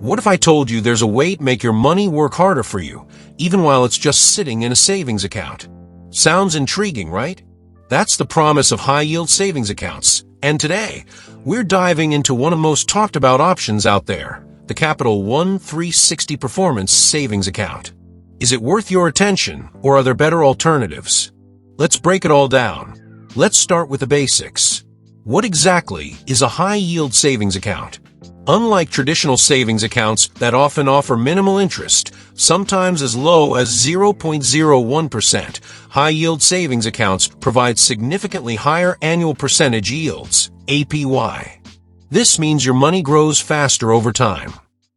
What if I told you there's a way to make your money work harder for you, even while it's just sitting in a savings account? Sounds intriguing, right? That's the promise of high-yield savings accounts. And today, we're diving into one of the most talked about options out there, the Capital One 360 Performance Savings Account. Is it worth your attention, or are there better alternatives? Let's break it all down. Let's start with the basics. What exactly is a high-yield savings account? Unlike traditional savings accounts that often offer minimal interest, sometimes as low as 0.01%, high-yield savings accounts provide significantly higher annual percentage yields, APY. This means your money grows faster over time.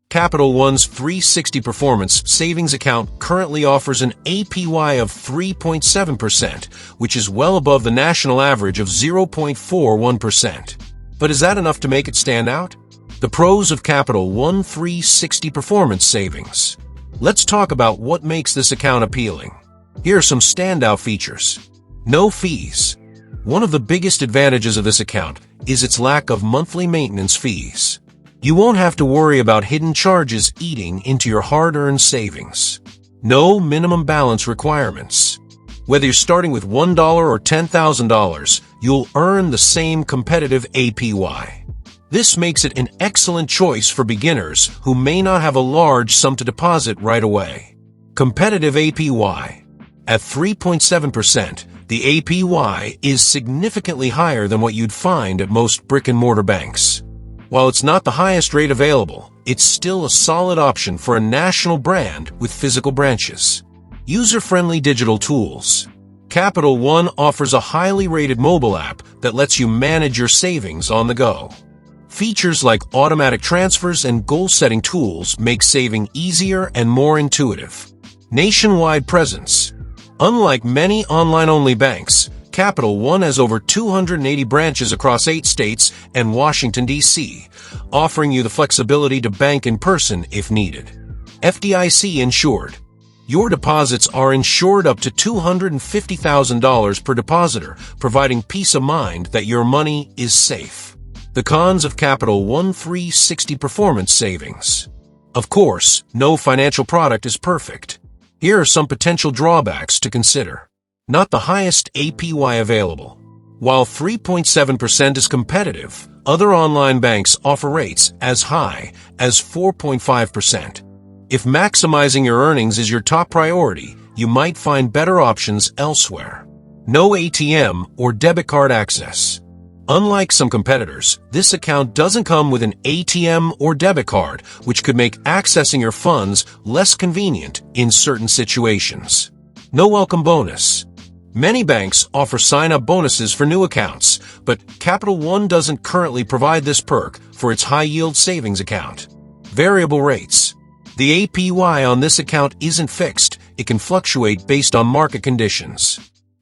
Capital One's 360 Performance Savings Account currently offers an APY of 3.7%, which is well above the national average of 0.41%. But is that enough to make it stand out? The pros of Capital One 360 Performance Savings. Let's talk about what makes this account appealing. Here are some standout features. No fees. One of the biggest advantages of this account is its lack of monthly maintenance fees. You won't have to worry about hidden charges eating into your hard-earned savings. No minimum balance requirements. Whether you're starting with $1 or $10,000, you'll earn the same competitive APY. This makes it an excellent choice for beginners who may not have a large sum to deposit right away. Competitive APY. At 3.7%, the APY is significantly higher than what you'd find at most brick-and-mortar banks. While it's not the highest rate available, it's still a solid option for a national brand with physical branches. User-friendly digital tools. Capital One offers a highly rated mobile app that lets you manage your savings on the go. Features like automatic transfers and goal-setting tools make saving easier and more intuitive. Nationwide presence. Unlike many online-only banks, Capital One has over 280 branches across 8 states and Washington, D.C., offering you the flexibility to bank in person if needed. FDIC insured. Your deposits are insured up to $250,000 per depositor, providing peace of mind that your money is safe. The cons of Capital One 360 Performance Savings. Of course, no financial product is perfect. Here are some potential drawbacks to consider. Not the highest APY available. While 3.7% is competitive, other online banks offer rates as high as 4.5%. If maximizing your earnings is your top priority, you might find better options elsewhere. No ATM or debit card access. Unlike some competitors, this account doesn't come with an ATM or debit card, which could make accessing your funds less convenient in certain situations. No welcome bonus. Many banks offer sign-up bonuses for new accounts, but Capital One doesn't currently provide this perk for its high-yield savings account. Variable rates. The APY on this account isn't fixed. It can fluctuate based on market conditions.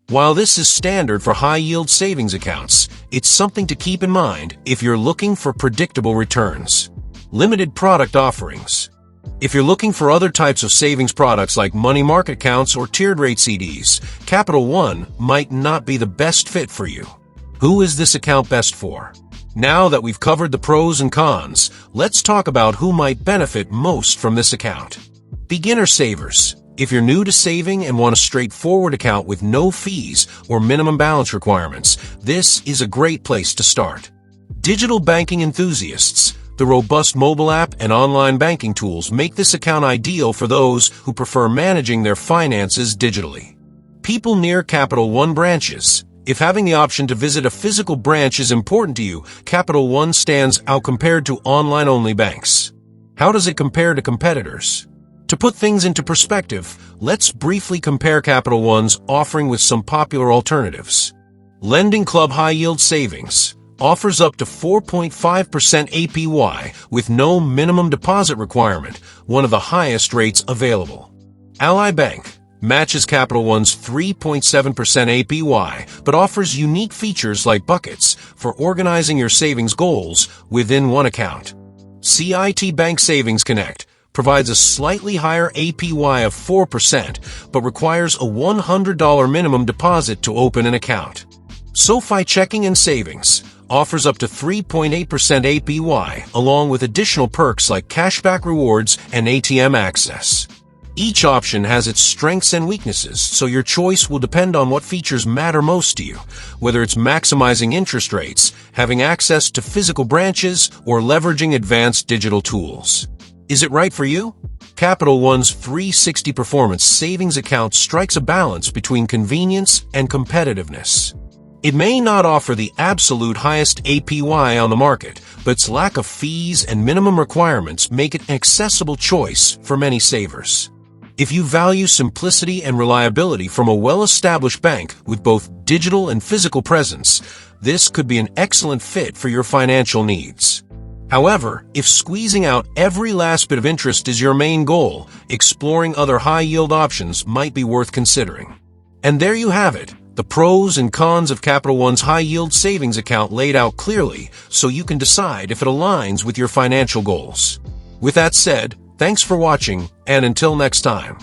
While this is standard for high-yield savings accounts, it's something to keep in mind if you're looking for predictable returns. Limited product offerings. If you're looking for other types of savings products like money market accounts or tiered rate CDs, Capital One might not be the best fit for you. Who is this account best for? Now that we've covered the pros and cons, let's talk about who might benefit most from this account. Beginner savers. If you're new to saving and want a straightforward account with no fees or minimum balance requirements, this is a great place to start. Digital banking enthusiasts. The robust mobile app and online banking tools make this account ideal for those who prefer managing their finances digitally. People near Capital One branches. If having the option to visit a physical branch is important to you, Capital One stands out compared to online-only banks. How does it compare to competitors? To put things into perspective, let's briefly compare Capital One's offering with some popular alternatives. Lending Club High Yield Savings offers up to 4.5% APY with no minimum deposit requirement, one of the highest rates available. Ally Bank matches Capital One's 3.7% APY, but offers unique features like buckets for organizing your savings goals within one account. CIT Bank Savings Connect provides a slightly higher APY of 4%, but requires a $100 minimum deposit to open an account. SoFi Checking and Savings offers up to 3.8% APY, along with additional perks like cashback rewards and ATM access. Each option has its strengths and weaknesses, so your choice will depend on what features matter most to you, whether it's maximizing interest rates, having access to physical branches, or leveraging advanced digital tools. Is it right for you? Capital One's 360 Performance Savings Account strikes a balance between convenience and competitiveness. It may not offer the absolute highest APY on the market, but its lack of fees and minimum requirements make it an accessible choice for many savers. If you value simplicity and reliability from a well-established bank with both digital and physical presence, this could be an excellent fit for your financial needs. However, if squeezing out every last bit of interest is your main goal, exploring other high-yield options might be worth considering. And there you have it, the pros and cons of Capital One's high-yield savings account laid out clearly so you can decide if it aligns with your financial goals. With that said, thanks for watching, and until next time.